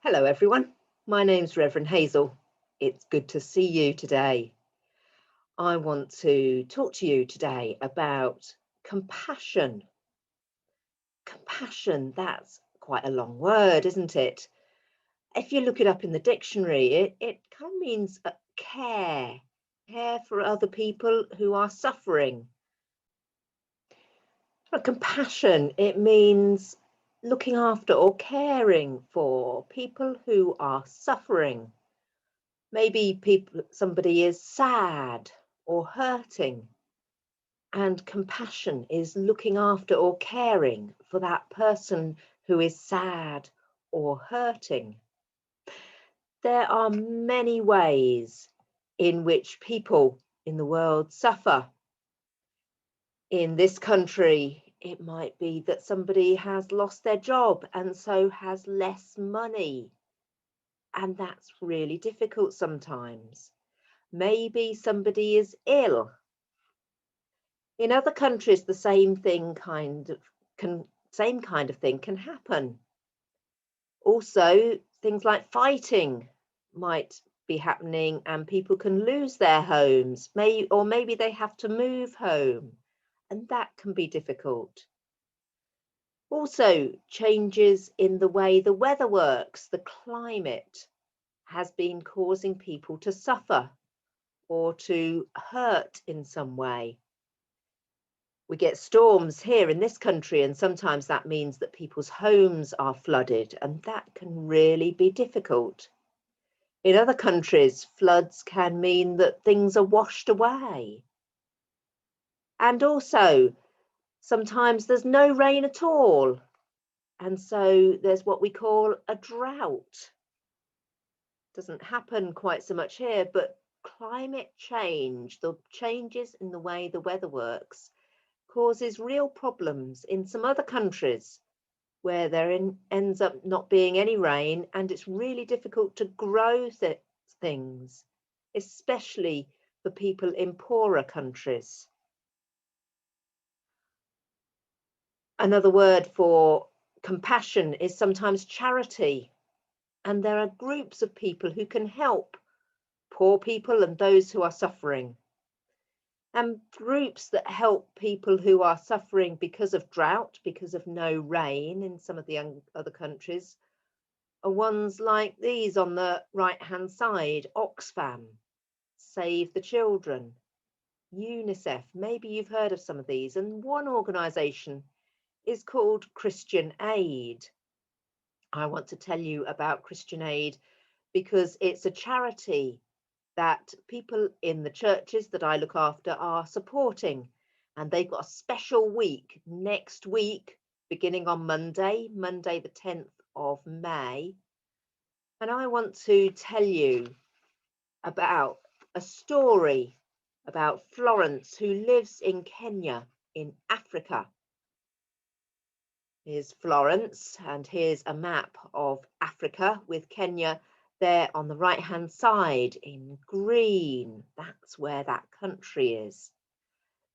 Hello everyone, my name's Reverend Hazel. It's good to see you today. I want to talk to you today about compassion. Compassion, that's quite a long word, isn't it? If you look it up in the dictionary, it kind of means care for other people who are suffering. But compassion, it means looking after or caring for people who are suffering. Maybe somebody is sad or hurting, and compassion is looking after or caring for that person who is sad or hurting. There are many ways in which people in the world suffer. In this country, it might be that somebody has lost their job and so has less money. And that's really difficult sometimes. Maybe somebody is ill. In other countries, the same kind of thing can happen. Also, things like fighting might be happening and people can lose their homes, or maybe they have to move home, and that can be difficult. Also, changes in the way the weather works, the climate, has been causing people to suffer or to hurt in some way. We get storms here in this country, and sometimes that means that people's homes are flooded, and that can really be difficult. In other countries, floods can mean that things are washed away. And also, sometimes there's no rain at all, and so there's what we call a drought. Doesn't happen quite so much here, but climate change, the changes in the way the weather works, causes real problems in some other countries where there ends up not being any rain, and it's really difficult to grow things, especially for people in poorer countries. Another word for compassion is sometimes charity, and there are groups of people who can help poor people and those who are suffering. And groups that help people who are suffering because of drought, because of no rain in some of the other countries, are ones like these on the right-hand side: Oxfam, Save the Children, UNICEF. Maybe you've heard of some of these. And one organisation is called Christian Aid. I want to tell you about Christian Aid because it's a charity that people in the churches that I look after are supporting. And they've got a special week next week, beginning on Monday the 10th of May. And I want to tell you about a story about Florence, who lives in Kenya in Africa. Here's Florence, and here's a map of Africa with Kenya there on the right-hand side in green. That's where that country is.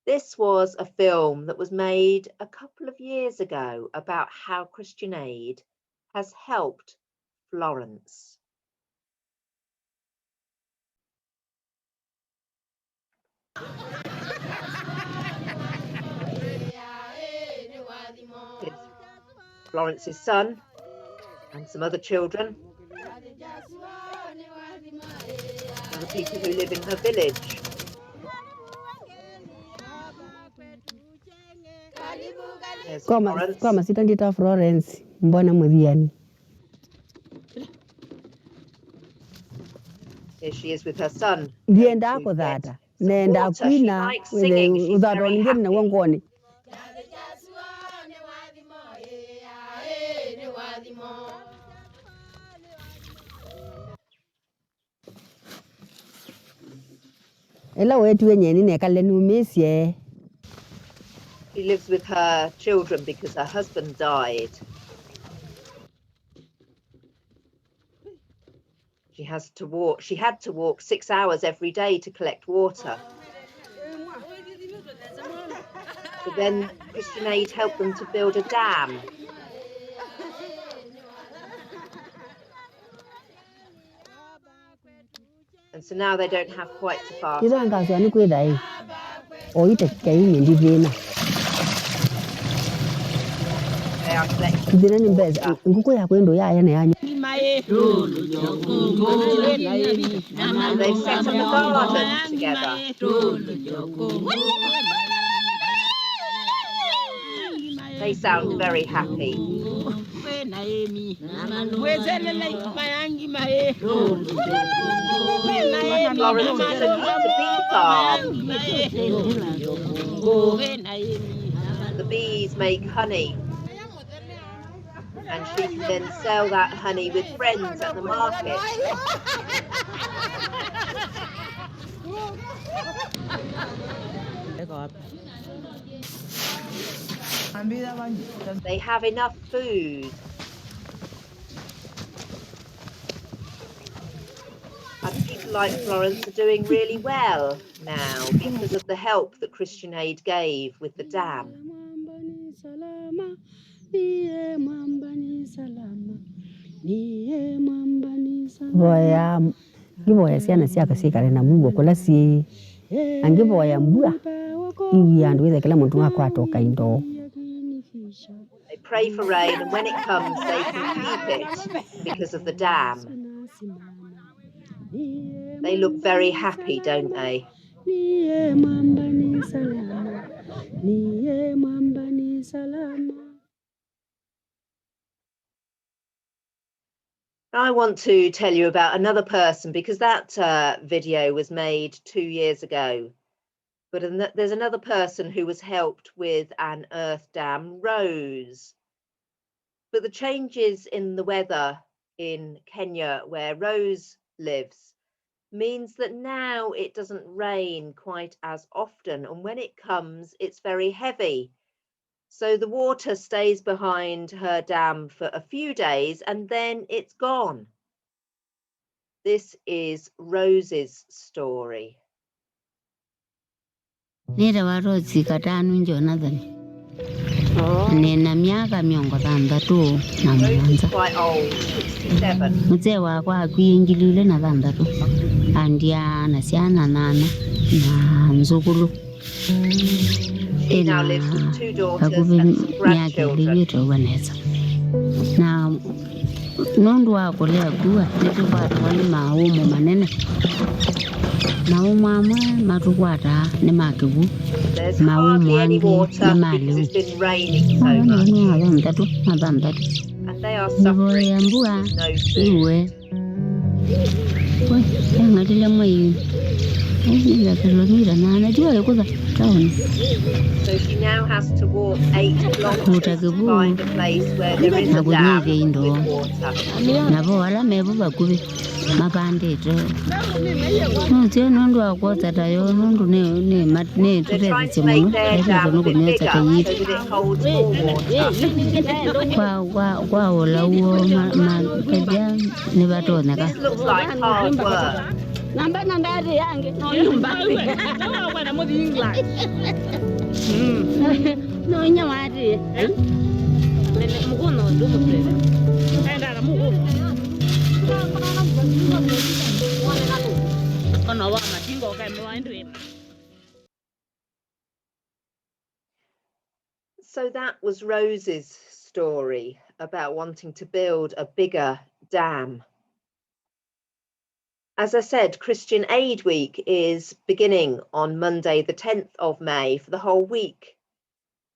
This was a film that was made a couple of years ago about how Christian Aid has helped Florence. Here's Florence's son and some other children, other people who live in her village. There's Florence. Kwa masita ndita Florence mbona mwivyani. Here she is with her son. Ndienda ako dhata. Nenda kwina udhata ningeni na wangoni. Ela wetu wenye nine kale numisye. She lives with her children because her husband died. She had to walk 6 hours every day to collect water. But then Christian Aid helped them to build a dam. And so now they don't have quite so far. Chứ đang cào xe nó quê đây. Ôi thật cái nhìn đi về nè. They are collecting. Thì nên bây giờ cũng quê quên đối ai này anh. They've set up a garden together. They sound very happy. Florence took it to bee farm. The bees make honey, and she can then sell that honey with friends at the market. They have enough food. And people like Florence are doing really well now because of the help that Christian Aid gave with the dam. Boya giboya siana siaka sikale na Mungu kola si angiboya mbua iwi andu weze kila muntu akwatoka indo. They pray for rain, and when it comes they can keep it because of the dam. They look very happy, don't they? I want to tell you about another person because that video was made 2 years ago. But there's another person who was helped with an earth dam, Rose. But the changes in the weather in Kenya, where Rose lives, means that now it doesn't rain quite as often. And when it comes, it's very heavy. So the water stays behind her dam for a few days and then it's gone. This is Rose's story. Nira wa Rose katanu Jonathan. Nina miaka miongo tandatu na mwanza. Quite old, 67. Mzee wakwa akuingilile na tandatu. Andia na siana nana na nzukulu. She now lives with 2 daughters and some grandchildren. Na nondu wako lea kuwa nitukwata wali maumu manene. Maumu amwe matukwata ni makivu. There's hardly any water because it's been raining so much. And they are suffering with no food. So she now has to walk 8 kilometers to find a place where there is a dam with water. They're trying to make their dam a bit bigger so that it holds more water. This looks like hard work. So that was Rose's story about wanting to build a bigger dam. As I said, Christian Aid Week is beginning on Monday, the 10th of May, for the whole week.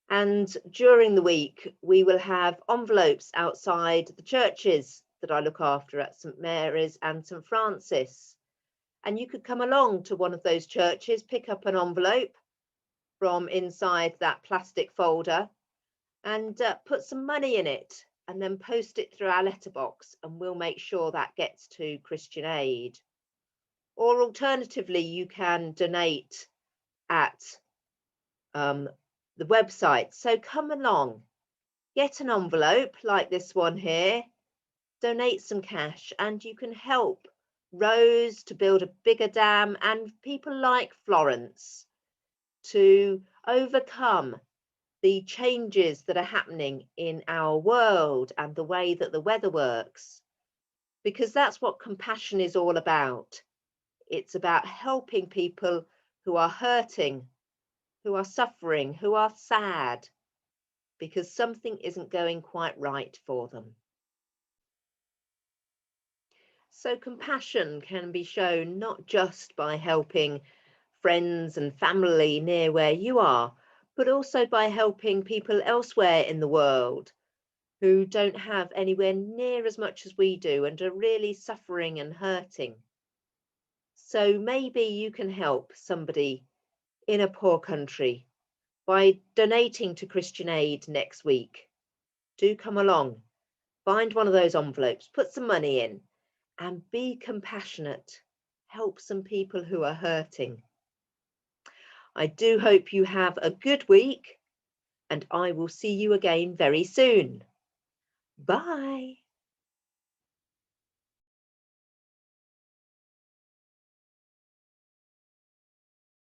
And during the week, we will have envelopes outside the churches that I look after at St Mary's and St Francis. And you could come along to one of those churches, pick up an envelope from inside that plastic folder and put some money in it and then post it through our letterbox, and we'll make sure that gets to Christian Aid. Or alternatively, you can donate at the website. So come along, get an envelope like this one here, donate some cash, and you can help Rose to build a bigger dam and people like Florence to overcome the changes that are happening in our world and the way that the weather works. Because that's what compassion is all about. It's about helping people who are hurting, who are suffering, who are sad, because something isn't going quite right for them. So compassion can be shown not just by helping friends and family near where you are, but also by helping people elsewhere in the world who don't have anywhere near as much as we do and are really suffering and hurting. So maybe you can help somebody in a poor country by donating to Christian Aid next week. Do come along, find one of those envelopes, put some money in, and be compassionate. Help some people who are hurting. I do hope you have a good week, and I will see you again very soon. Bye.